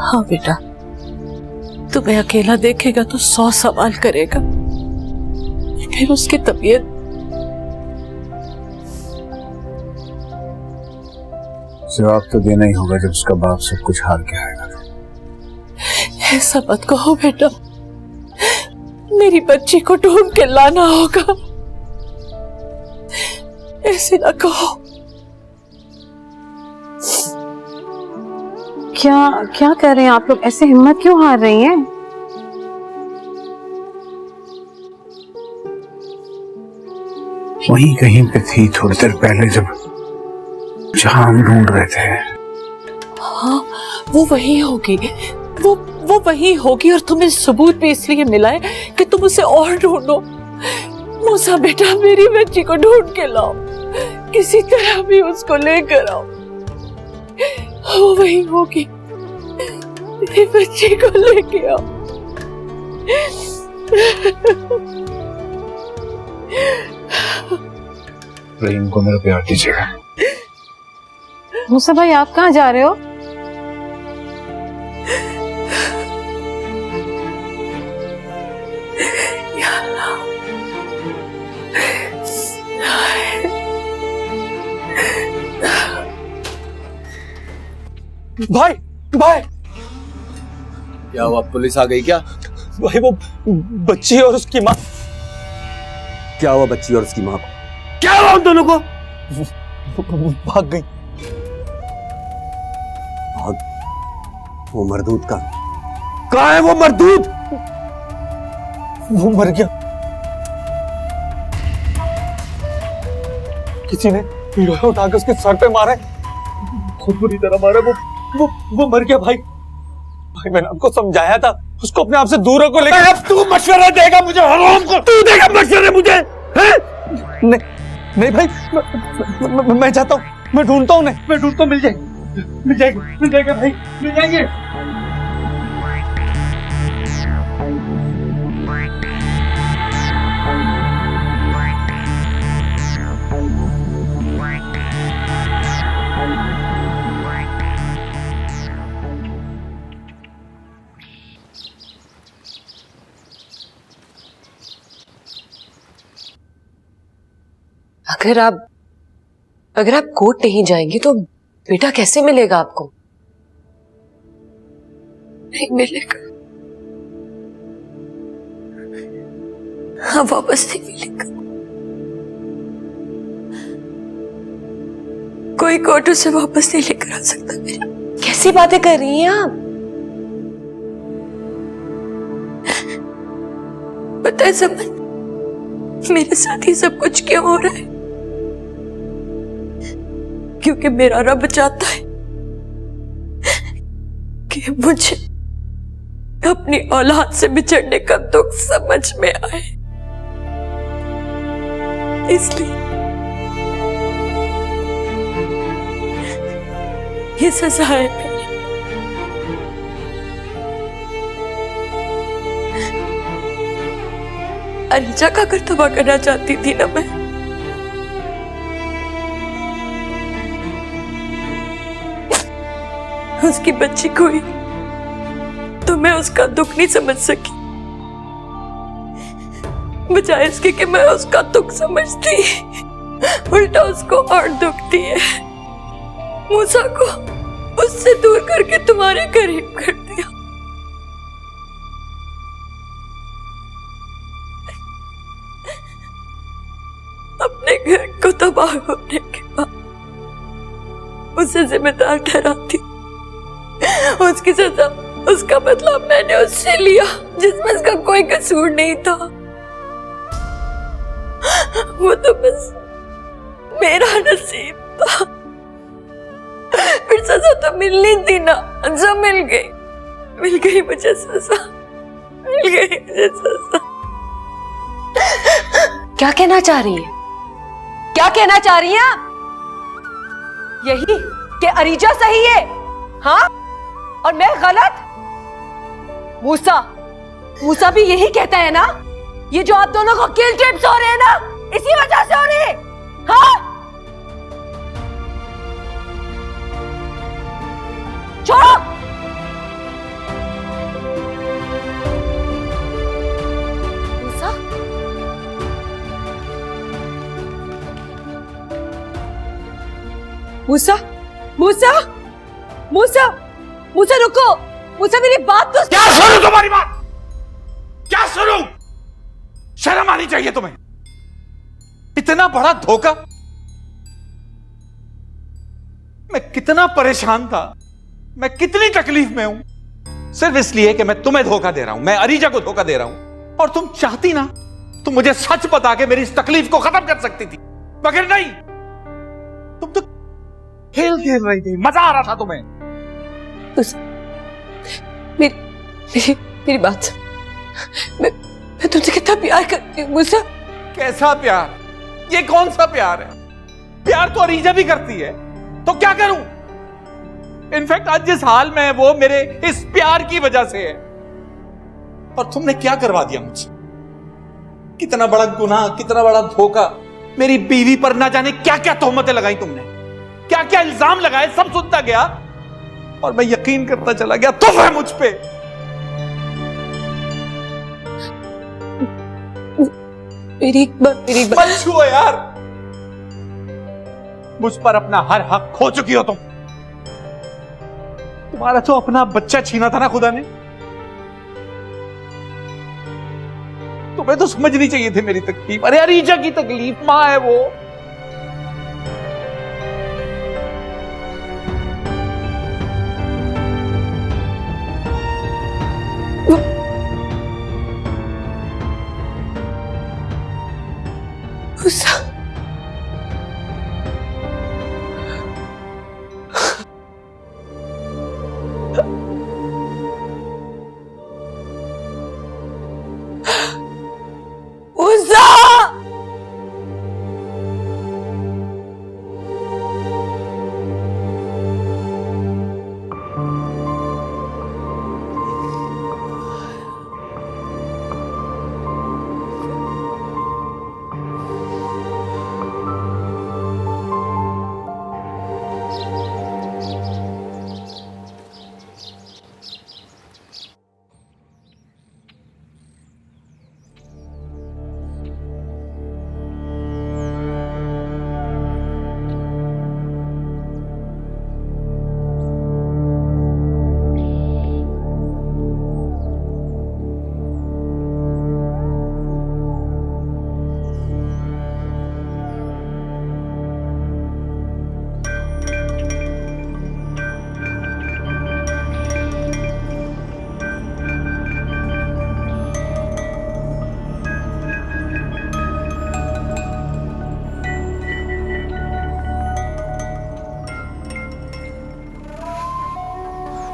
हाँ बेटा, तुम्हें अकेला देखेगा तो 100 सवाल करेगा, फिर उसकी तबीयत। जवाब तो देना ही होगा जब उसका बाप सब कुछ हार के आएगा। ऐसा मत कहो बेटा, मेरी बच्ची को ढूंढ के लाना होगा, ऐसे ना कहो। क्या कर रहे हैं आप लोग? ऐसे हिम्मत क्यों हार रही हैं? वहीं कहीं पे थी थोड़ी देर पहले, जब जहां हम ढूंढ रहे थे। हाँ, वो वही होगी, वो वही होगी, और तुम्हें सबूत भी इसलिए मिला है कि तुम उसे और ढूंढो। मूसा बेटा, मेरी बच्ची को ढूंढ के लाओ, किसी तरह भी उसको लेकर आओ। वो वही होगी, मेरी बच्ची को लेके आओ। रहीम को मेरा प्यार दीजिएगा। मूसा भाई, आप कहाँ जा रहे हो? भाई भाई, क्या हुआ? पुलिस आ गई क्या? भाई वो बच्ची और उसकी माँ। क्या हुआ बच्ची और उसकी माँ को? क्या हुआ उन दोनों को? भाग गई। भाग? वो मरदूद का कहाँ है? वो मरदूद वो मर गया, किसी ने लोहा उठाकर उसके सर पे मारा है, बहुत बुरी तरह मारा। वो मर गया भाई। भाई मैंने आपको समझाया था उसको अपने आप से दूर रखो, लेकिन अब तू मशवरा देगा मुझे? हराम को तू देगा मशवरे मुझे? हैं? नहीं भाई, मैं चाहता हूँ, मैं ढूंढता हूँ, नहीं मैं ढूंढता हूँ, मिल जाएगा भाई, मिल जाएंगे। अगर आप कोर्ट नहीं जाएंगे तो बेटा कैसे मिलेगा आपको? नहीं मिलेगा, हाँ वापस नहीं मिलेगा। कोई कोर्ट उसे वापस नहीं लेकर आ सकता। मेरा कैसी बातें कर रही हैं आप? पता है समन, मेरे साथ ही सब कुछ क्यों हो रहा है? क्योंकि मेरा रब चाहता है कि मुझे अपनी औलाद से बिछड़ने का दुख समझ में आए, इसलिए ये सजा है मेरी। अरीजा का घर तबाह करना चाहती थी ना मैं, उसकी बच्ची को ही, तो मैं उसका दुख नहीं समझ सकी, बजाय इसके कि मैं उसका दुख समझती, उल्टा उसको और दुख दिए। मूसा को उससे दूर करके तुम्हारे करीब कर दिया। अपने घर को तबाह होने के बाद उसे जिम्मेदार ठहराती, उसकी सजा, उसका बदला मैंने उससे लिया जिसमें उसका कोई कसूर नहीं था। वो तो बस मेरा नसीब था। फिर सजा तो मिलनी थी ना, जो मिल गई मुझे सजा, मिल गई मुझे सजा। क्या कहना चाह रही है? क्या कहना चाह रही हैं आप? यही कि अरीजा सही है, हाँ, और मैं गलत? मूसा भी यही कहता है ना? ये जो आप दोनों को किल ट्रिप्स हो रहे हैं ना, इसी वजह से हो रही है, हाँ? छोड़ो। मूसा रुको। मूसा मेरी बात तो क्या सुनूं तुम्हारी बात? क्या सुनूं? शर्म आनी चाहिए तुम्हें। इतना बड़ा धोखा। मैं कितना परेशान था, मैं कितनी तकलीफ में हूं, सिर्फ इसलिए कि मैं तुम्हें धोखा दे रहा हूं, मैं अरीजा को धोखा दे रहा हूं। और तुम चाहती ना तुम मुझे सच बता के मेरी इस तकलीफ को खत्म कर सकती थी, मगर नहीं, तुम तो खेल खेल रही थी, मजा आ रहा था तुम्हें। मेरी बात सुन। मैं तुमसे कितना प्यार करती हूँ मुझसे। कैसा प्यार? ये कौन सा प्यार है? प्यार तो अरीजा भी करती है, तो क्या करूं? इनफैक्ट आज जिस हाल में है वो मेरे इस प्यार की वजह से है। और तुमने क्या करवा दिया मुझसे? कितना बड़ा गुनाह, कितना बड़ा धोखा। मेरी बीवी पर ना जाने क्या क्या तोहमतें लगाई तुमने, क्या क्या इल्जाम लगाए, सब सुनता गया और मैं यकीन करता चला गया। तुम है मुझ पे। मेरी एक बात मत छुओ यार, मुझ पर अपना हर हक खो चुकी हो तुम। तुम्हारा तो अपना बच्चा छीना था ना खुदा ने। तुम्हें तो समझनी चाहिए थी मेरी तकलीफ। अरे अरीजा की तकलीफ, मां है वो।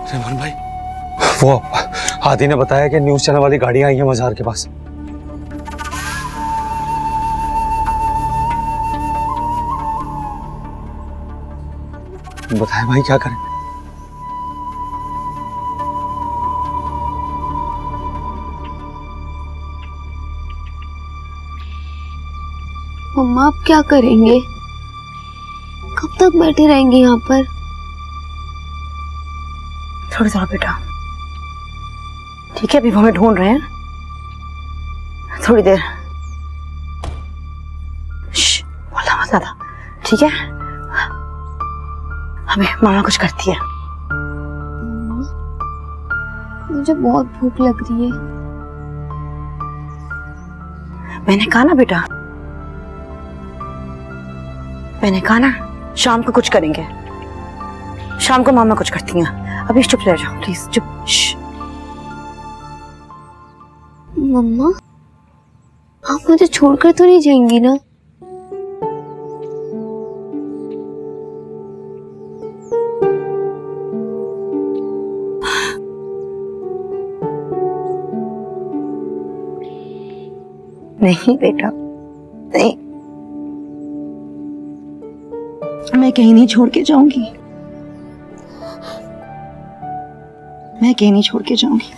रहमान भाई, वो हादी ने बताया कि न्यूज चैनल वाली गाड़ियां आई हैं मजार के पास। बताए भाई क्या करें? मम्मा आप क्या करेंगे? कब तक बैठे रहेंगे यहाँ पर? थोड़ी देर बेटा, ठीक है, अभी वो हमें ढूंढ रहे हैं, थोड़ी देर। बोला मत ज्यादा, ठीक है? हमें मामा कुछ करती है। मुझे बहुत भूख लग रही है। मैंने कहा ना बेटा, मैंने कहा ना शाम को कुछ करेंगे। शाम को मामा कुछ करती हैं। अभी चुप रह जाओ प्लीज, चुप। मम्मा आप मुझे छोड़कर तो नहीं जाएंगी ना? नहीं बेटा, नहीं, मैं कहीं नहीं छोड़ के जाऊंगी। मैं कहीं नहीं छोड़ के जाऊंगी।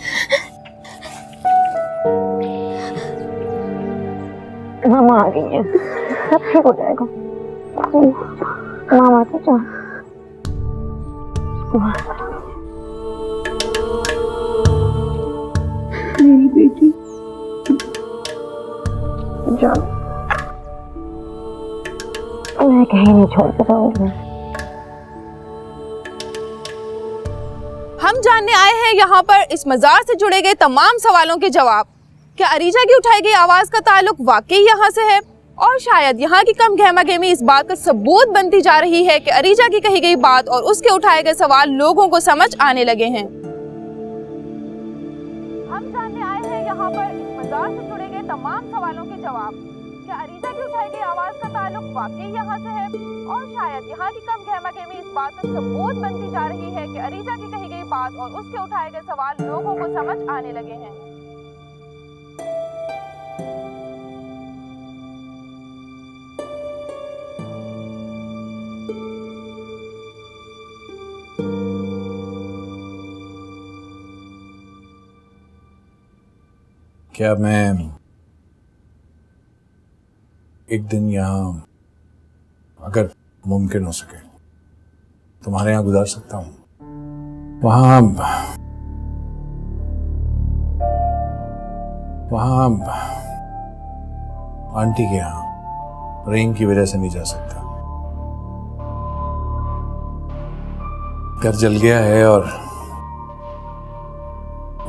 मामा आ गई है, सब ठीक हो जाएगा। मामा तो जा। मेरी बेटी जा, मैं कहीं नहीं छोड़ के जाऊंगी। हम जानने आए हैं यहाँ पर इस मजार से जुड़े गए तमाम सवालों के जवाब। क्या अरीजा की उठाई गई आवाज का ताल्लुक वाकई यहाँ से है? और शायद यहाँ की कम गहमागहमी इस बात का सबूत बनती जा रही है कि अरीजा की कही गई बात और उसके उठाए गए सवाल लोगों को समझ आने लगे हैं। हम जानने आए हैं यहाँ पर इस मजार से जुड़े गए तमाम सवालों के जवाब। क्या अरीजा की उठाई गई आवाज का ताल्लुक वाकई यहाँ से है? और शायद यहाँ की कम गहमा-गहमी इस बात का सबूत बनती जा रही है कि अरीजा की कही गई बात और उसके उठाए गए सवाल लोगों को समझ आने लगे हैं। क्या मैं एक दिन यहाँ, अगर मुमकिन हो सके, तुम्हारे यहाँ गुजार सकता हूँ? वहाँ आंटी के यहाँ रेन की वजह से नहीं जा सकता। घर जल गया है और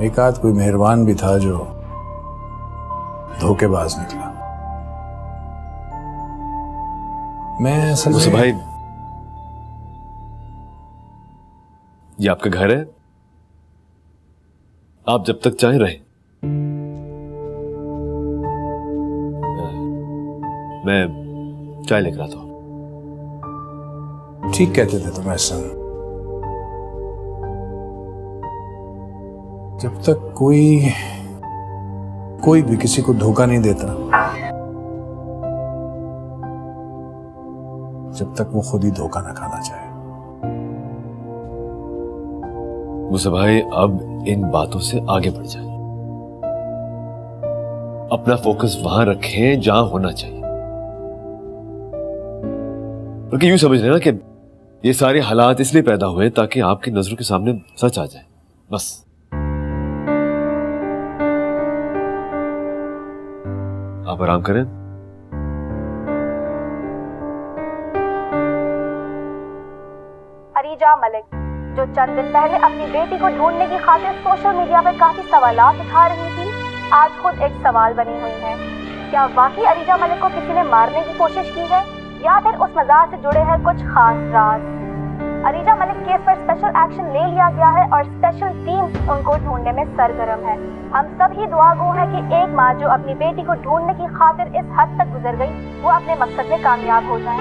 एक आध कोई मेहरबान भी था जो धोखेबाज निकला। मैं असल में भाई, ये आपका घर है, आप जब तक चाहे रहे। मैं चाय लेकर आता हूं। ठीक कहते थे तुम ऐसा। जब तक कोई भी किसी को धोखा नहीं देता, जब तक वो खुद ही धोखा ना खाना चाहे। मुझे भाई, अब इन बातों से आगे बढ़ जाए। अपना फोकस वहां रखें जहां होना चाहिए। क्योंकि यूं समझ लेना कि ये सारे हालात इसलिए पैदा हुए ताकि आपकी नजरों के सामने सच आ जाए, बस। आप आराम करें। अरीजा मलिक, जो चंद दिन पहले अपनी बेटी को ढूंढने की खातिर सोशल मीडिया पर काफी सवालात उठा रही थी, आज खुद एक सवाल बनी हुई है। क्या वाकई अरीजा मलिक को किसी ने मारने की कोशिश की है, या फिर उस मज़ार से जुड़े हैं कुछ खास राज? अरीजा मलिक केस पर स्पेशल एक्शन ले लिया गया है और स्पेशल टीम उनको ढूंढने में सरगर्म है। हम सब ही दुआगो हैं कि एक माँ जो अपनी बेटी को ढूंढने की खातिर इस हद तक गुजर गई, वो अपने मकसद में कामयाब हो जाए।